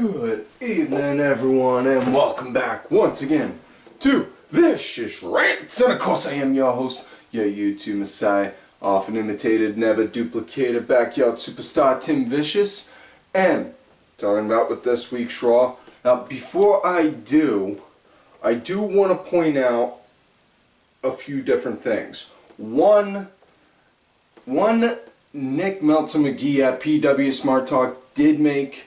Good evening, everyone, and welcome back once again to Vicious Rants. And of course, I am your host, your YouTube Messiah, often imitated, never duplicated, backyard superstar Tim Vicious. And talking about with this week's Raw. Now, before I do want to point out a few different things. One, Nick Meltzer McGee at PW Smart Talk did make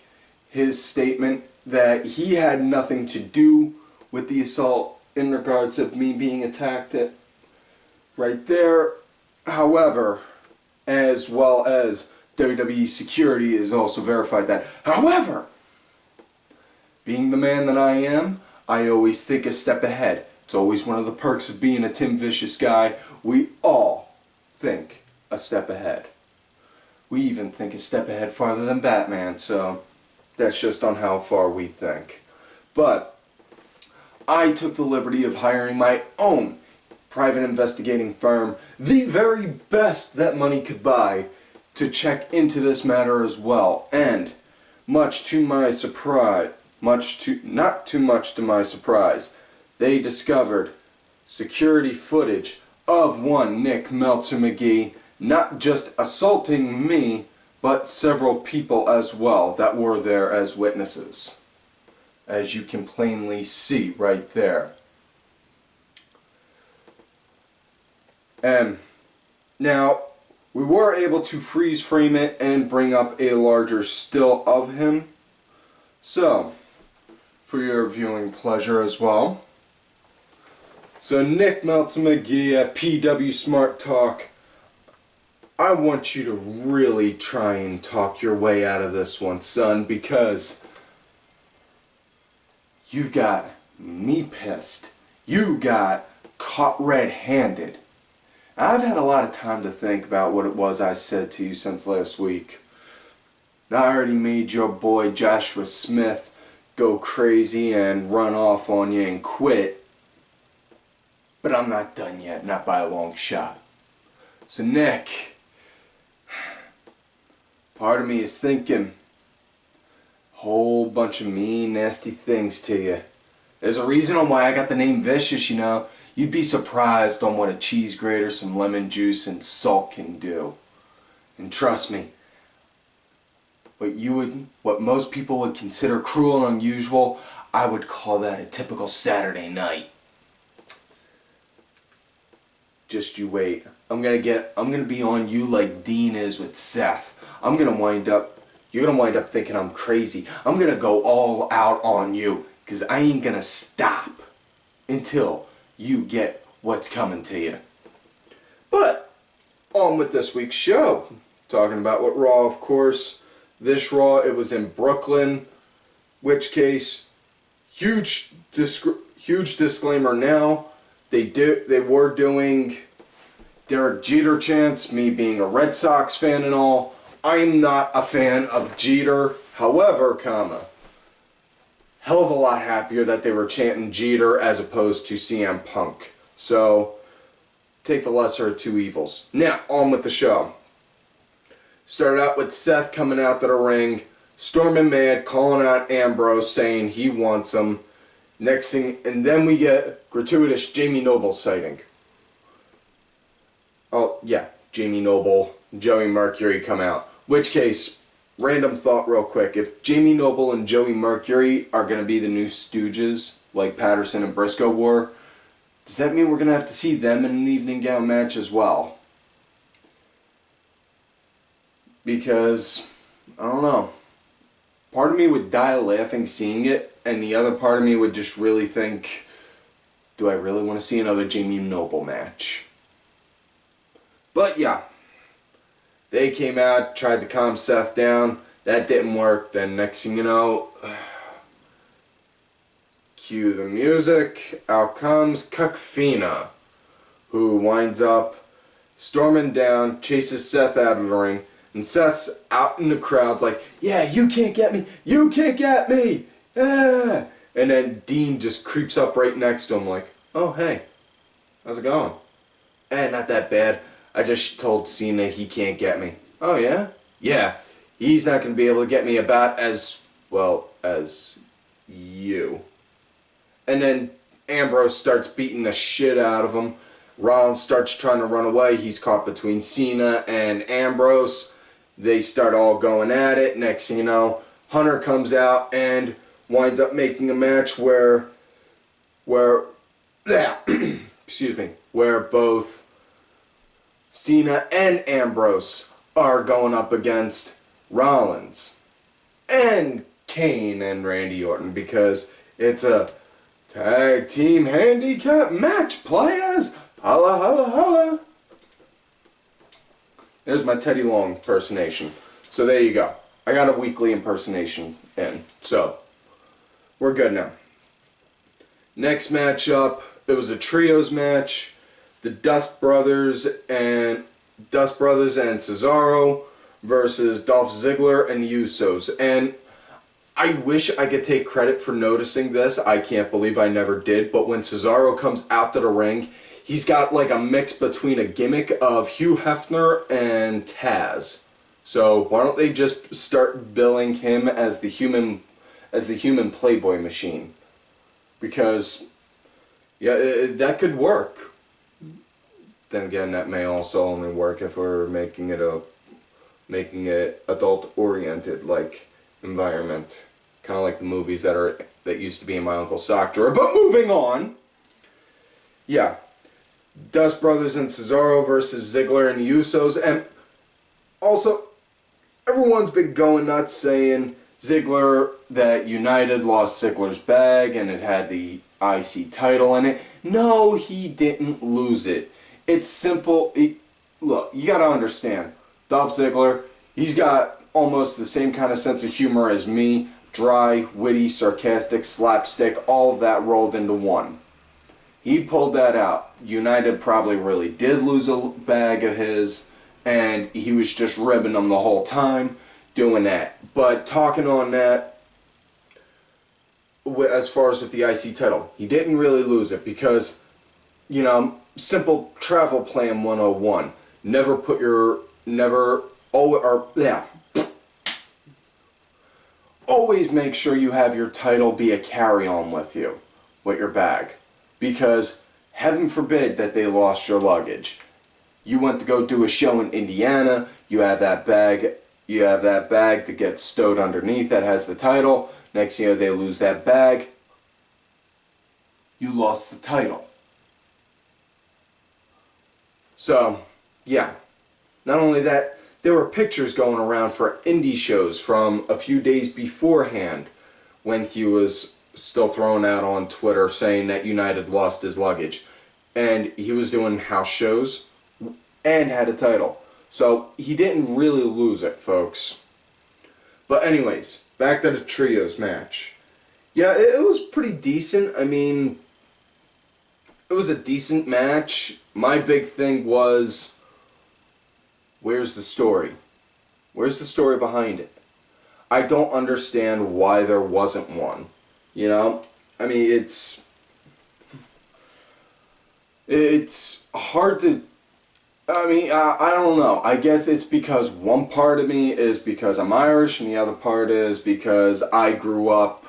his statement that he had nothing to do with the assault in regards of me being attacked right there. However, as well as WWE security has also verified that. However, being the man that I am, I always think a step ahead. It's always one of the perks of being a Tim Vicious guy. We all think a step ahead. We even think a step ahead farther than Batman, so that's just on how far we think. But I took the liberty of hiring my own private investigating firm, the very best that money could buy, to check into this matter as well. And much to my surprise, not too much to my surprise, they discovered security footage of one Nick Meltzer McGee not just assaulting me, but several people as well that were there as witnesses, as you can plainly see right there. And now we were able to freeze frame it and bring up a larger still of him, so for your viewing pleasure as well. So Nick Meltzer McGee at PW Smart Talk, I want you to really try and talk your way out of this one, son, because you've got me pissed. You got caught red-handed. I've had a lot of time to think about what it was I said to you since last week. I already made your boy Joshua Smith go crazy and run off on you and quit. But I'm not done yet, not by a long shot. So Nick, part of me is thinking a whole bunch of mean, nasty things to you. There's a reason on why I got the name Vicious, you know. You'd be surprised on what a cheese grater, some lemon juice, and salt can do. And trust me, what most people would consider cruel and unusual, I would call that a typical Saturday night. Just you wait. I'm gonna be on you like Dean is with Seth. You're gonna wind up thinking I'm crazy. I'm gonna go all out on you, because I ain't gonna stop until you get what's coming to you. But on with this week's show. Talking about what Raw, of course. This Raw, it was in Brooklyn, which case, huge disclaimer now. They were doing Derek Jeter chants, me being a Red Sox fan and all. I'm not a fan of Jeter. However, hell of a lot happier that they were chanting Jeter as opposed to CM Punk. So, take the lesser of two evils. Now, on with the show. Started out with Seth coming out to the ring, storming mad, calling out Ambrose, saying he wants him. Next thing, and then we get gratuitous Jamie Noble sighting. Oh, yeah, Jamie Noble, Joey Mercury come out. Which case, random thought real quick, if Jamie Noble and Joey Mercury are going to be the new Stooges, like Patterson and Briscoe were, does that mean we're going to have to see them in an evening gown match as well? Because, I don't know, part of me would die laughing seeing it, and the other part of me would just really think, do I really want to see another Jamie Noble match? But yeah, they came out, tried to calm Seth down, that didn't work. Then next thing you know, cue the music, out comes Kakfina, who winds up storming down, chases Seth out of the ring, and Seth's out in the crowd like, yeah, you can't get me, you can't get me, yeah. And then Dean just creeps up right next to him like, oh hey, how's it going? Not that bad. I just told Cena he can't get me. Oh yeah? Yeah, he's not going to be able to get me about as well as you. And then Ambrose starts beating the shit out of him. Rollins starts trying to run away. He's caught between Cena and Ambrose. They start all going at it. Next thing you know, Hunter comes out and winds up making a match where excuse me, where both Cena and Ambrose are going up against Rollins and Kane and Randy Orton, because it's a tag team handicap match, players. Holla, holla, holla. There's my Teddy Long impersonation. So there you go. I got a weekly impersonation in. So we're good now. Next matchup, it was a trios match. The Dust Brothers and Cesaro versus Dolph Ziggler and the Usos. And I wish I could take credit for noticing this. I can't believe I never did. But when Cesaro comes out to the ring, he's got like a mix between a gimmick of Hugh Hefner and Taz. So why don't they just start billing him as the human Playboy machine? Because yeah, that could work. Then again, that may also only work if we're making it adult oriented, like environment, kind of like the movies that used to be in my uncle's sock drawer. But moving on, yeah, Dust Brothers and Cesaro versus Ziggler and the Usos, and also everyone's been going nuts saying Ziggler, that United lost Ziggler's bag and it had the IC title in it. No, he didn't lose it. It's simple. Look, you gotta understand, Dolph Ziggler, he's got almost the same kind of sense of humor as me. Dry, witty, sarcastic, slapstick, all of that rolled into one. He pulled that out. United probably really did lose a bag of his, and he was just ribbing them the whole time doing that. But talking on that, as far as with the IC title, he didn't really lose it because, you know, simple travel plan 101. Always make sure you have your title be a carry-on with you, with your bag. Because heaven forbid that they lost your luggage. You went to go do a show in Indiana, you have that bag that gets stowed underneath that has the title. Next thing you know, they lose that bag. You lost the title. So, yeah. Not only that, there were pictures going around for indie shows from a few days beforehand when he was still thrown out on Twitter saying that United lost his luggage. And he was doing house shows and had a title. So he didn't really lose it, folks. But anyways, back to the trios match. Yeah, it was pretty decent. I mean, it was a decent match. My big thing was, where's the story? Where's the story behind it? I don't understand why there wasn't one. You know? I mean, it's hard to... I mean, I don't know. I guess it's because one part of me is because I'm Irish, and the other part is because I grew up,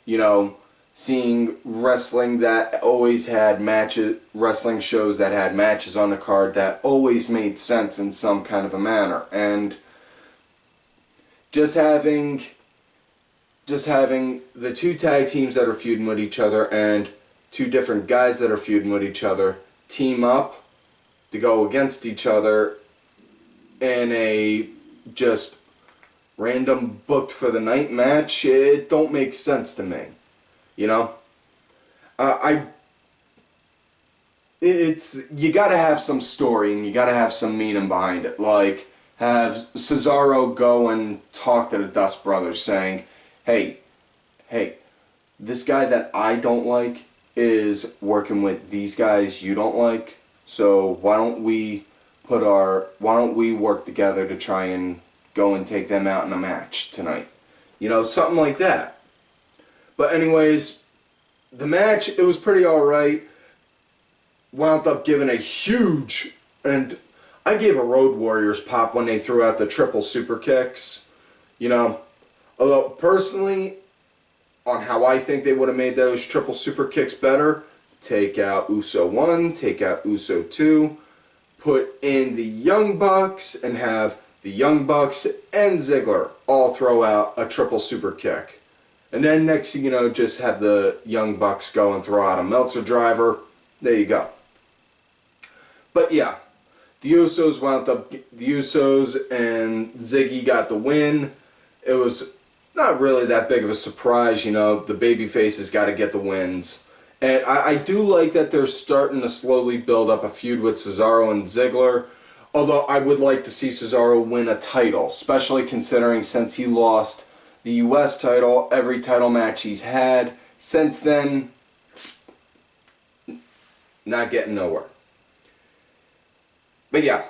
you know, seeing wrestling that always had matches, wrestling shows that had matches on the card that always made sense in some kind of a manner. And just having the two tag teams that are feuding with each other and two different guys that are feuding with each other team up to go against each other in a just random booked for the night match, it don't make sense to me. You know? You gotta have some story and you gotta have some meaning behind it. Like, have Cesaro go and talk to the Dust Brothers saying, hey, this guy that I don't like is working with these guys you don't like, so why don't we work together to try and go and take them out in a match tonight? You know, something like that. But anyways, the match, it was pretty alright. Wound up giving a huge, and I gave a Road Warriors pop when they threw out the triple super kicks. You know, Although, personally, on how I think they would have made those triple super kicks better, take out Uso 1, take out Uso 2, put in the Young Bucks, and have the Young Bucks and Ziggler all throw out a triple super kick. And then next thing you know, just have the Young Bucks go and throw out a Meltzer driver. There you go. But yeah, the Usos and Ziggy got the win. It was not really that big of a surprise, you know, the babyfaces got to get the wins. And I do like that they're starting to slowly build up a feud with Cesaro and Ziggler. Although I would like to see Cesaro win a title, especially considering since he lost the US title, every title match he's had since then, not getting nowhere. But yeah,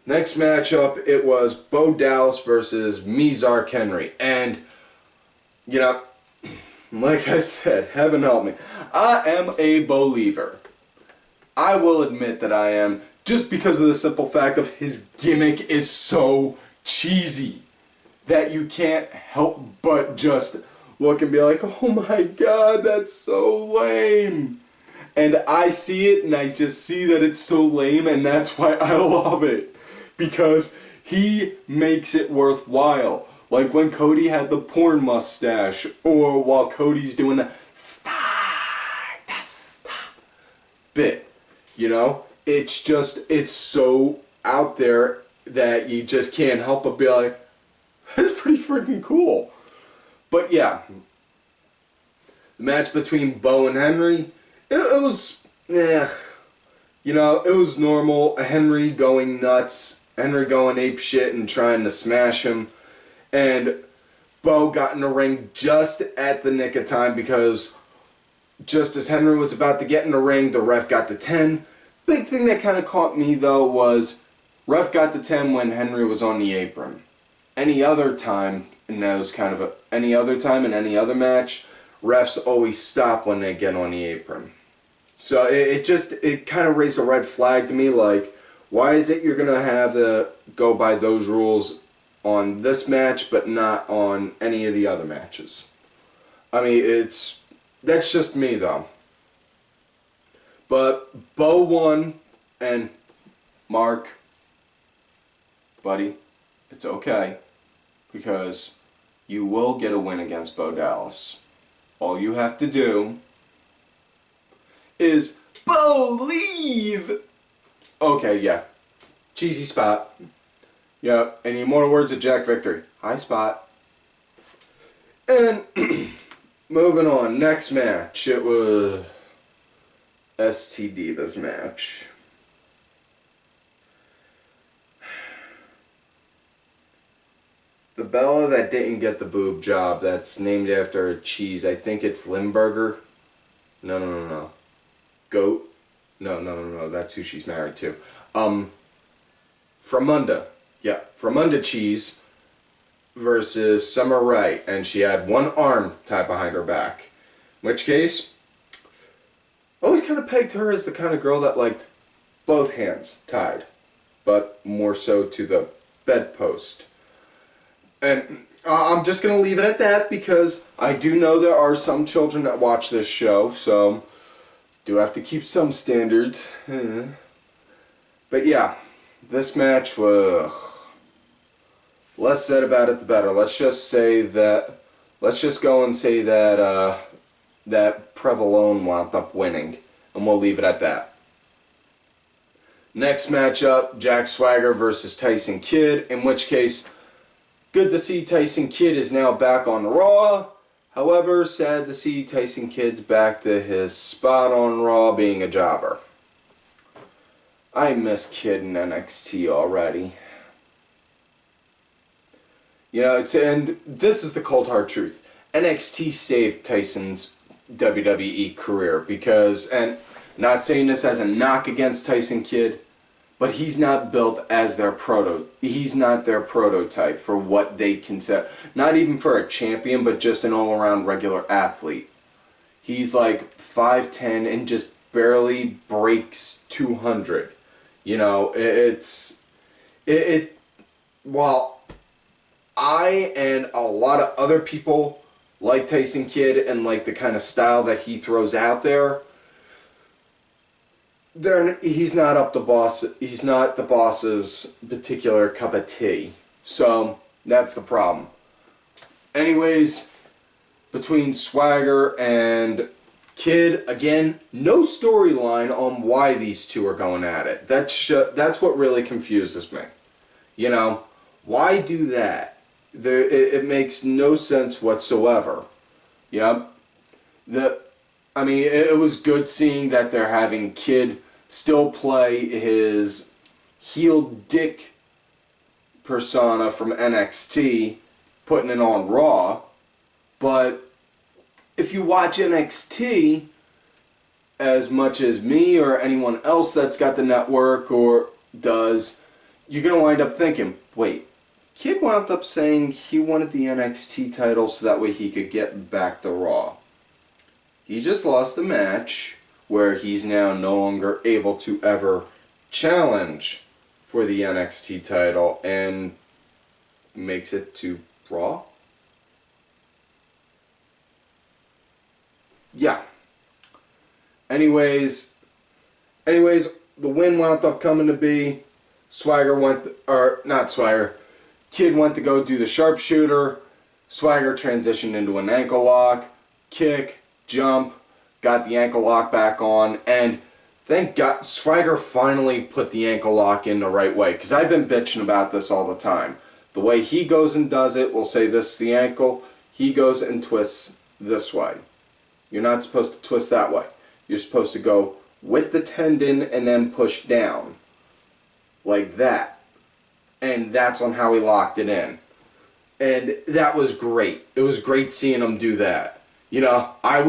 next matchup, it was Bo Dallas versus Mizark Henry. And, you know, like I said, heaven help me, I am a believer. I will admit that I am, just because of the simple fact of his gimmick is so cheesy that you can't help but just look and be like, oh my god, that's so lame. And I see it and I just see that it's so lame, and that's why I love it. Because he makes it worthwhile. Like when Cody had the porn mustache, or while Cody's doing the stop bit. You know? It's just, it's so out there that you just can't help but be like, that's pretty freaking cool. But yeah, the match between Bo and Henry, it was, you know, it was normal. Henry going nuts, Henry going ape shit and trying to smash him. And Bo got in the ring just at the nick of time, because just as Henry was about to get in the ring, the ref got the 10. Big thing that kind of caught me though was ref got the 10 when Henry was on the apron. Any other time, and that was kind of any other time in any other match, refs always stop when they get on the apron. So it kind of raised a red flag to me, like, why is it you're going to have to go by those rules on this match but not on any of the other matches? I mean, that's just me though. But Bo won, and Mark, buddy, it's okay, because you will get a win against Bo Dallas. All you have to do is believe. Okay, yeah. Cheesy spot. Yeah, any more words of Jack Victory? High spot. And moving on, next match, it was ST Divas match. The Bella that didn't get the boob job, that's named after a cheese. I think it's Limburger. No. Goat. No. That's who she's married to. Fromunda. Yeah, Fromunda cheese versus Summer Rae. And she had one arm tied behind her back. In which case, I always kind of pegged her as the kind of girl that liked both hands tied. But more so to the bedpost. And I'm just going to leave it at that, because I do know there are some children that watch this show, so do have to keep some standards. But yeah, this match was, less said about it the better. Let's just go and say that that Prevalone wound up winning, and we'll leave it at that. Next matchup, Jack Swagger versus Tyson Kidd, in which case, good to see Tyson Kidd is now back on Raw. However, sad to see Tyson Kidd's back to his spot on Raw being a jobber. I miss Kidd in NXT already. You know, and this is the cold hard truth. NXT saved Tyson's WWE career because, and not saying this as a knock against Tyson Kidd, but he's not built as their he's not their prototype for what they consider, not even for a champion, but just an all-around regular athlete. He's like 5'10" and just barely breaks 200. You know, while I and a lot of other people like Tyson Kidd and like the kind of style that he throws out there. He's not up the boss. He's not the boss's particular cup of tea. So that's the problem. Anyways, between Swagger and Kidd, again, no storyline on why these two are going at it. That's what really confuses me. You know, why do that? It makes no sense whatsoever. Yep. It was good seeing that they're having Kidd still play his heel dick persona from NXT, putting it on Raw. But if you watch NXT as much as me or anyone else that's got the network or does, you're going to wind up thinking, wait, Kidd wound up saying he wanted the NXT title so that way he could get back to Raw. He just lost a match where he's now no longer able to ever challenge for the NXT title and makes it to Raw? Yeah. Anyways, the win wound up coming to be Kidd went to go do the sharpshooter. Swagger transitioned into an ankle lock, kick, jump, got the ankle lock back on, and thank God Swagger finally put the ankle lock in the right way, because I've been bitching about this all the time. The way he goes and does it, we'll say this is the ankle, he goes and twists this way. You're not supposed to twist that way. You're supposed to go with the tendon and then push down. Like that. And that's on how he locked it in. And that was great. It was great seeing him do that. You know, I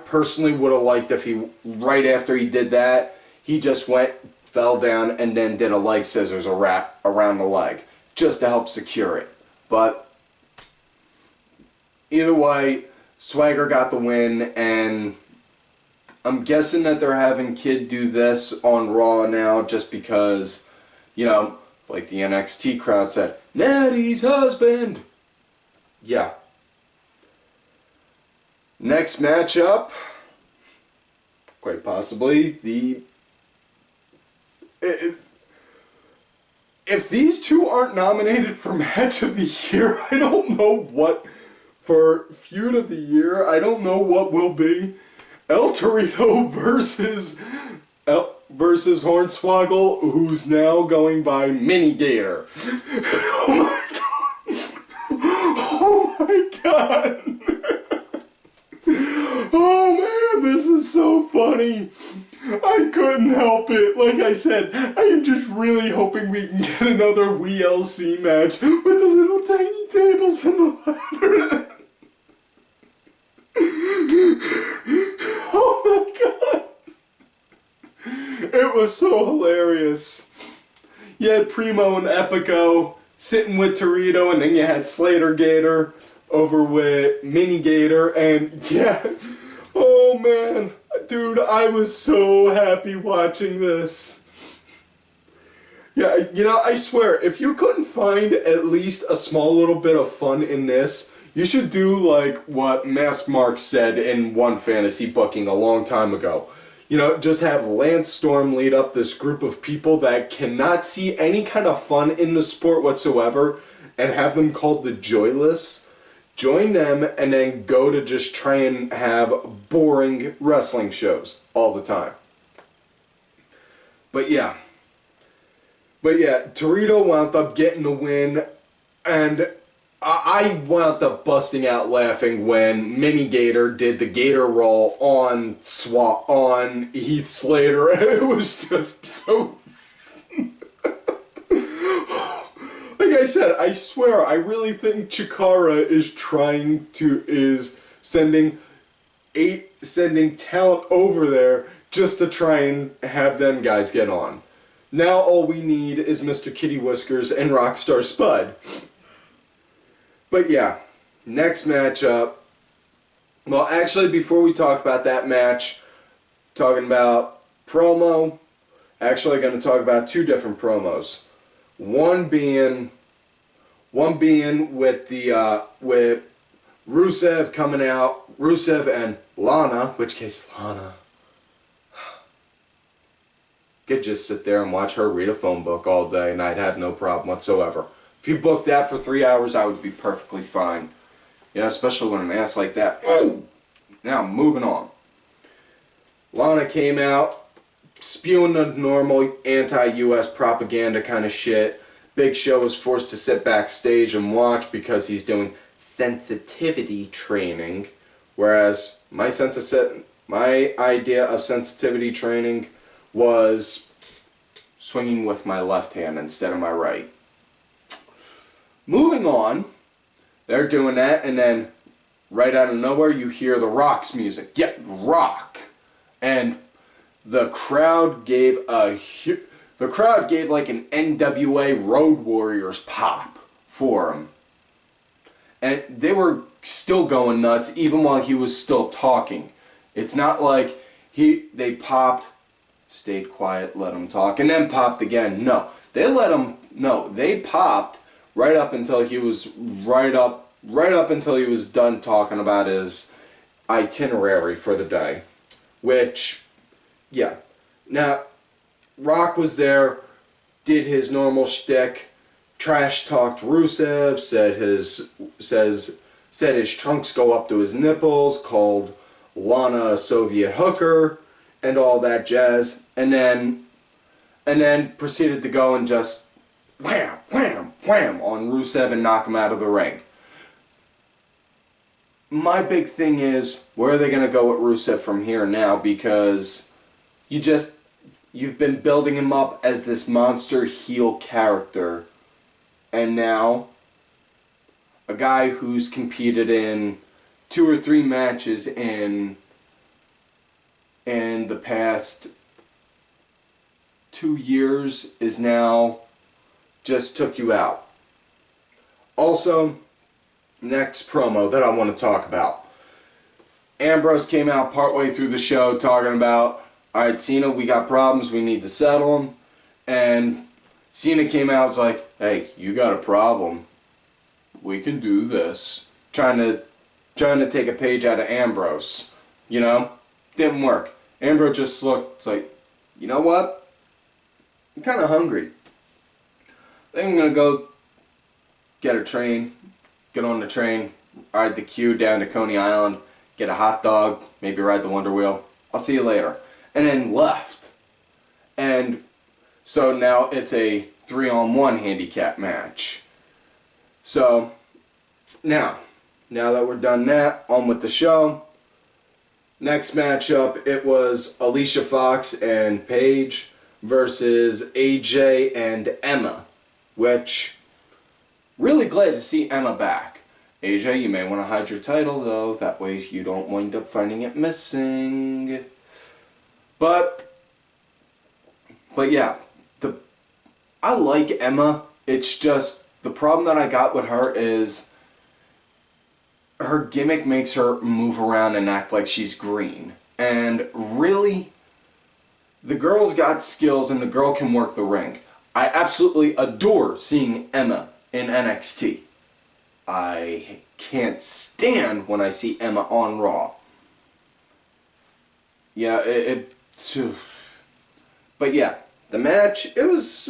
personally would have liked if he, right after he did that, he just went, fell down, and then did a leg scissors around the leg, just to help secure it. But either way, Swagger got the win, and I'm guessing that they're having Kidd do this on Raw now just because, you know, like the NXT crowd said, Natty's husband! Yeah. Next matchup, quite possibly, if these two aren't nominated for Match of the Year, I don't know what, for Feud of the Year, I don't know what will be. El Torito versus Hornswoggle, who's now going by Mini Gator. Oh my god. Oh my god. Oh man, this is so funny. I couldn't help it. Like I said, I am just really hoping we can get another WLC match with the little tiny tables and the ladder. Oh my god. It was so hilarious. You had Primo and Epico sitting with Torito, and then you had Slater Gator over with Mini Gator, and yeah, oh man, dude, I was so happy watching this. Yeah, you know, I swear, if you couldn't find at least a small little bit of fun in this, you should do like what Mask Mark said in one fantasy booking a long time ago. You know, just have Lance Storm lead up this group of people that cannot see any kind of fun in the sport whatsoever, and have them called the Joyless. Join them, and then go to just try and have boring wrestling shows all the time. But yeah, Torito wound up getting the win, and I wound up busting out laughing when Mini Gator did the Gator Roll on Heath Slater. It was just so... Like I said, I swear, I really think Chikara is sending talent over there just to try and have them guys get on. Now all we need is Mr. Kitty Whiskers and Rockstar Spud. But yeah, next matchup. Well, actually, before we talk about that match, talking about promo, actually going to talk about two different promos. One being One being with Rusev coming out, Rusev and Lana, which case Lana could just sit there and watch her read a phone book all day and I'd have no problem whatsoever. If you booked that for 3 hours, I would be perfectly fine. Yeah, especially when an ass like that. Oh! Now, moving on. Lana came out, spewing the normal anti-US propaganda kind of shit. Big Show was forced to sit backstage and watch because he's doing sensitivity training. Whereas my idea of sensitivity training was swinging with my left hand instead of my right. Moving on, they're doing that, and then right out of nowhere you hear the Rock's music. Yeah, Rock. And the crowd gave like an NWA Road Warriors pop for him. And they were still going nuts even while he was still talking. It's not like they popped, stayed quiet, let him talk, and then popped again. No, they popped right up until he was until he was done talking about his itinerary for the day. Which, yeah. Now, Rock was there, did his normal shtick, trash talked Rusev, said his trunks go up to his nipples, called Lana a Soviet hooker, and all that jazz, and then proceeded to go and just wham, wham, wham on Rusev and knock him out of the ring. My big thing is, where are they going to go with Rusev from here now? Because you've been building him up as this monster heel character, and now a guy who's competed in 2 or 3 matches in the past 2 years is now just took you out. Also, next promo that I want to talk about. Ambrose came out partway through the show talking about, alright Cena, we got problems, we need to settle them. And Cena came out and was like, hey, you got a problem. We can do this. Trying to take a page out of Ambrose. You know? Didn't work. Ambrose just looked like, you know what? I'm kind of hungry. I think I'm going to go get a train, get on the train, ride the Q down to Coney Island, get a hot dog, maybe ride the Wonder Wheel. I'll see you later. And then left. And so now it's a 3-on-1 handicap match. So, now that we're done that, on with the show. Next matchup, it was Alicia Fox and Paige versus AJ and Emma, which, really glad to see Emma back. AJ, you may want to hide your title though, that way you don't wind up finding it missing. But yeah, I like Emma. It's just, the problem that I got with her is her gimmick makes her move around and act like she's green. And really, the girl's got skills and the girl can work the ring. I absolutely adore seeing Emma in NXT. I can't stand when I see Emma on Raw. Yeah, but yeah, the match, it was,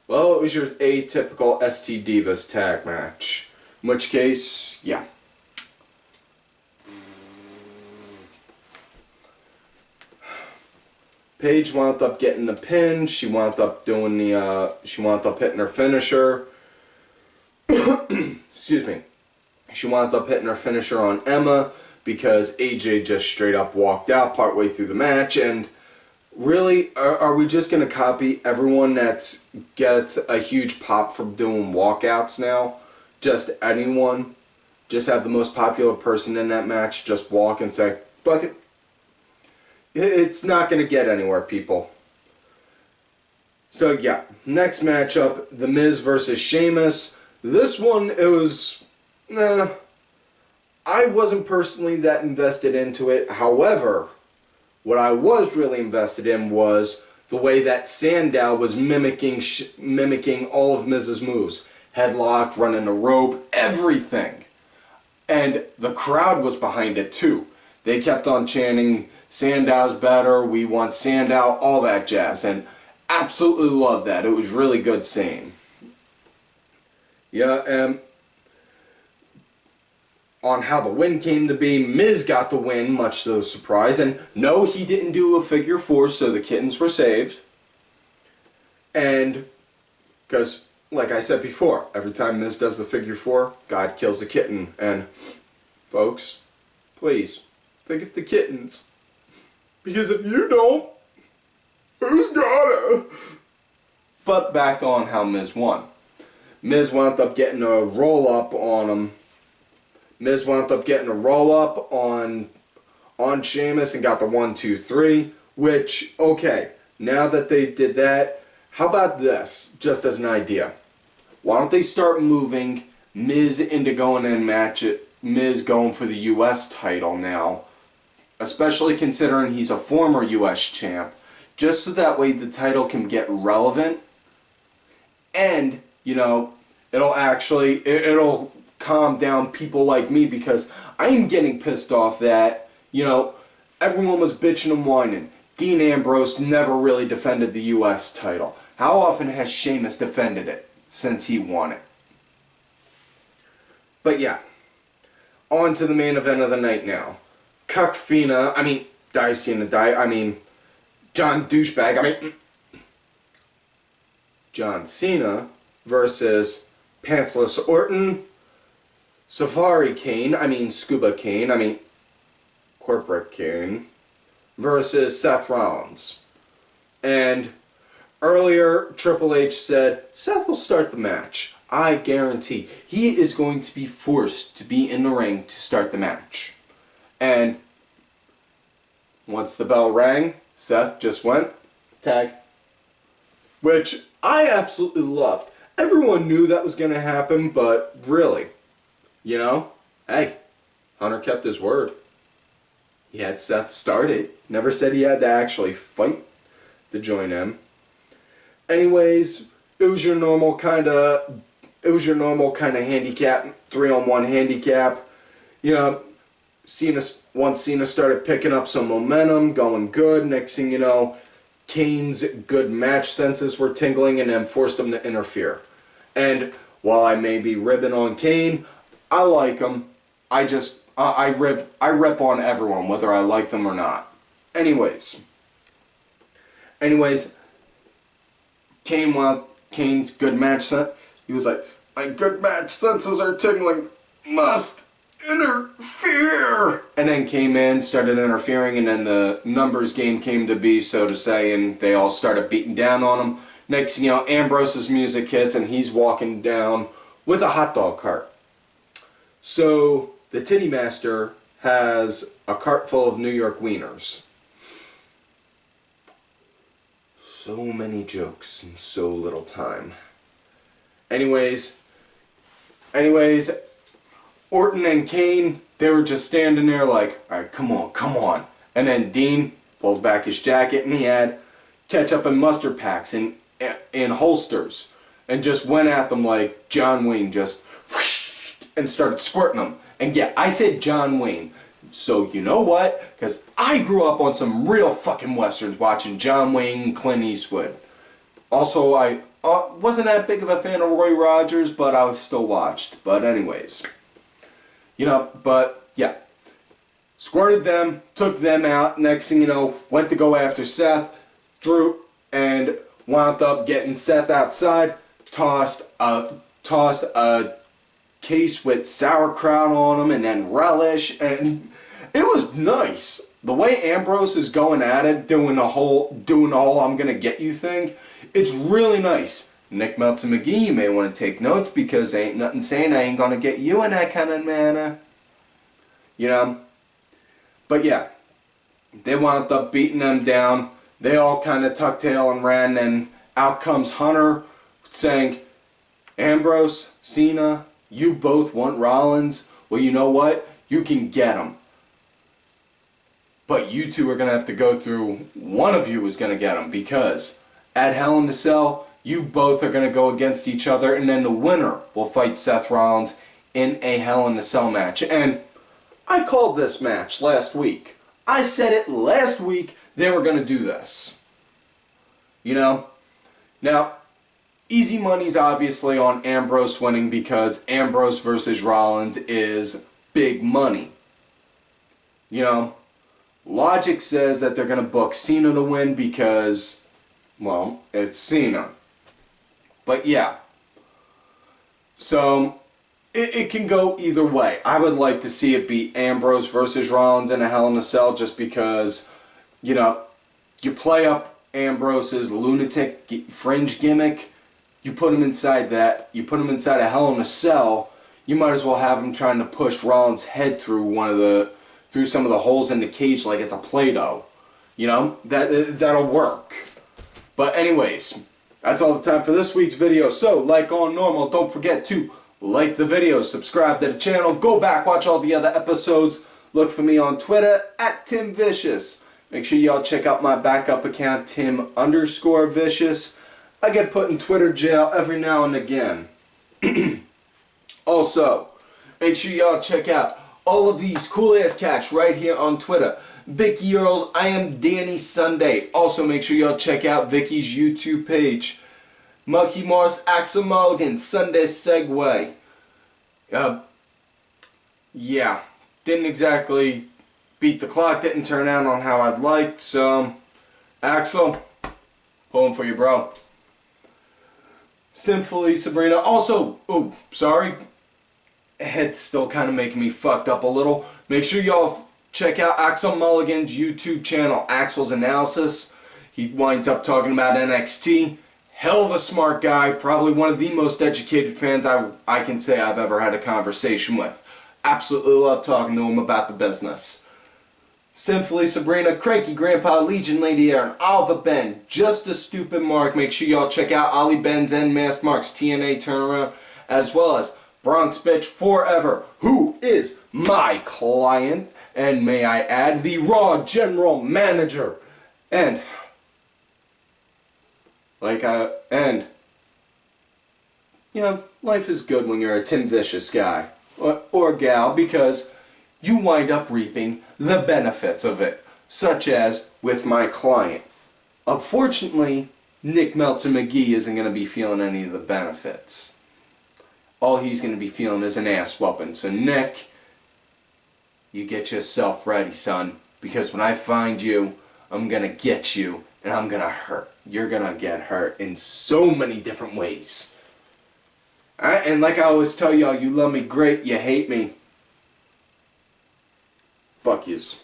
well, it was your atypical ST Divas tag match. In which case, yeah. Paige wound up getting the pin. She wound up doing she wound up hitting her finisher. Excuse me. She wound up hitting her finisher on Emma because AJ just straight up walked out partway through the match. And really, are we just going to copy everyone that gets a huge pop from doing walkouts now? Just anyone, just have the most popular person in that match just walk and say, fuck it. It's not going to get anywhere, people. So yeah, next matchup, The Miz versus Sheamus. This one, it was, I wasn't personally that invested into it. However, what I was really invested in was the way that Sandow was mimicking all of Miz's moves. headlock, running the rope, everything. And the crowd was behind it too. They kept on chanting, Sandow's better, we want Sandow, all that jazz. And absolutely loved that. It was really good seeing. Yeah, and on how the win came to be, Miz got the win, much to the surprise. And no, he didn't do a figure four, so the kittens were saved. And, because, like I said before, every time Miz does the figure four, God kills the kitten. And, folks, please, think of the kittens. Because if you don't, who's gonna? But back on how Miz won. Miz wound up getting a roll-up on him. Miz wound up getting a roll-up on Sheamus and got the 1, 2, 3. Which, okay, now that they did that, how about this, just as an idea? Why don't they start moving Miz into going in Miz going for the US title now, especially considering he's a former US champ, just so that way the title can get relevant, and, you know, it'll calm down people like me, because I'm getting pissed off that, you know, everyone was bitching and whining. Dean Ambrose never really defended the US title. How often has Sheamus defended it since he won it? But yeah, on to the main event of the night now. John Douchebag, John Cena versus Pantsless Orton, Safari Kane, Scuba Kane, Corporate Kane, versus Seth Rollins. And earlier, Triple H said, Seth will start the match. I guarantee. He is going to be forced to be in the ring to start the match. And once the bell rang, Seth just went, tag. Which I absolutely loved. Everyone knew that was going to happen, but really, you know, hey, Hunter kept his word. He had Seth start it. Never said he had to actually fight to join him. Anyways, it was your normal kind of handicap, 3-on-1 handicap. You know, once Cena started picking up some momentum, going good, next thing you know, Kane's good match senses were tingling and then forced him to interfere. And while I may be ribbing on Kane, I like him. I rip on everyone, whether I like them or not. Anyways, Kane's good match sense. He was like, my good match senses are tingling. Must interfere. And then came in, started interfering, and then the numbers game came to be, so to say, and they all started beating down on him. Next thing you know, Ambrose's music hits, and he's walking down with a hot dog cart. So the Titty Master has a cart full of New York wieners. So many jokes in so little time. Anyways, Orton and Kane, they were just standing there like, alright, come on. And then Dean pulled back his jacket and he had ketchup and mustard packs in holsters and just went at them like John Wayne, just whoosh, and started squirting them. And yeah, I said John Wayne. So you know what? Because I grew up on some real fucking westerns watching John Wayne, Clint Eastwood. Also, I wasn't that big of a fan of Roy Rogers, but I still watched. But anyways, you know, but yeah. Squirted them, took them out. Next thing you know, went to go after Seth, threw, and wound up getting Seth outside, tossed a case with sauerkraut on him, and then relish, and it was nice. The way Ambrose is going at it, doing the whole I'm gonna get you thing, it's really nice. Nick Meltzer McGee, you may want to take notes, because ain't nothing saying I ain't gonna get you in that kind of manner. You know? But yeah, they wound up beating them down. They all kind of tucked tail and ran, and out comes Hunter saying, Ambrose, Cena, you both want Rollins. Well, you know what? You can get him. But you two are going to have to go through, one of you is going to get him, because at Hell in the Cell, You both are going to go against each other, and then the winner will fight Seth Rollins in a Hell in a Cell match. And I called this match last week. I said it last week they were going to do this. You know? Now, easy money's obviously on Ambrose winning because Ambrose versus Rollins is big money. You know? Logic says that they're going to book Cena to win because, well, it's Cena. But yeah. So, it can go either way. I would like to see it be Ambrose versus Rollins in a Hell in a Cell just because, you know, you play up Ambrose's lunatic fringe gimmick, you put him inside that, you put him inside a Hell in a Cell, you might as well have him trying to push Rollins' head through some of the holes in the cage like it's a Play-Doh. You know, that'll work. But anyways, that's all the time for this week's video. So, like on normal, don't forget to like the video, subscribe to the channel, go back, watch all the other episodes. Look for me on Twitter at Tim Vicious. Make sure y'all check out my backup account, Tim_Vicious. I get put in Twitter jail every now and again. Also, make sure y'all check out all of these cool ass cats right here on Twitter. Vicky Earls, I am Danny Sunday. Also, make sure y'all check out Vicky's YouTube page. Monkey Morris, Axel Mulligan, Sunday Segway. Yeah, didn't exactly beat the clock, didn't turn out on how I'd like, so Axel, pulling for you, bro. Sinfully Sabrina. Also, oh, sorry, head's still kind of making me fucked up a little. Make sure y'all check out Axel Mulligan's YouTube channel, Axel's Analysis. He winds up talking about NXT. Hell of a smart guy, probably one of the most educated fans I can say I've ever had a conversation with. Absolutely love talking to him about the business. Sinfully Sabrina, Cranky Grandpa, Legion Lady Aaron, Oliver Ben, Just a Stupid Mark. Make sure y'all check out Ollie Ben's and Masked Mark's TNA turnaround, as well as Bronx Bitch Forever, who is my client, and may I add, the Raw General Manager. And you know, life is good when you're a Tim Vicious guy or gal because you wind up reaping the benefits of it, such as with my client. Unfortunately, Nick Meltzer McGee isn't going to be feeling any of the benefits. All he's going to be feeling is an ass whooping. So Nick, you get yourself ready, son, because when I find you, I'm going to get you and I'm going to hurt. You're going to get hurt in so many different ways. Alright, and like I always tell y'all, you love me great, you hate me. Fuck yous.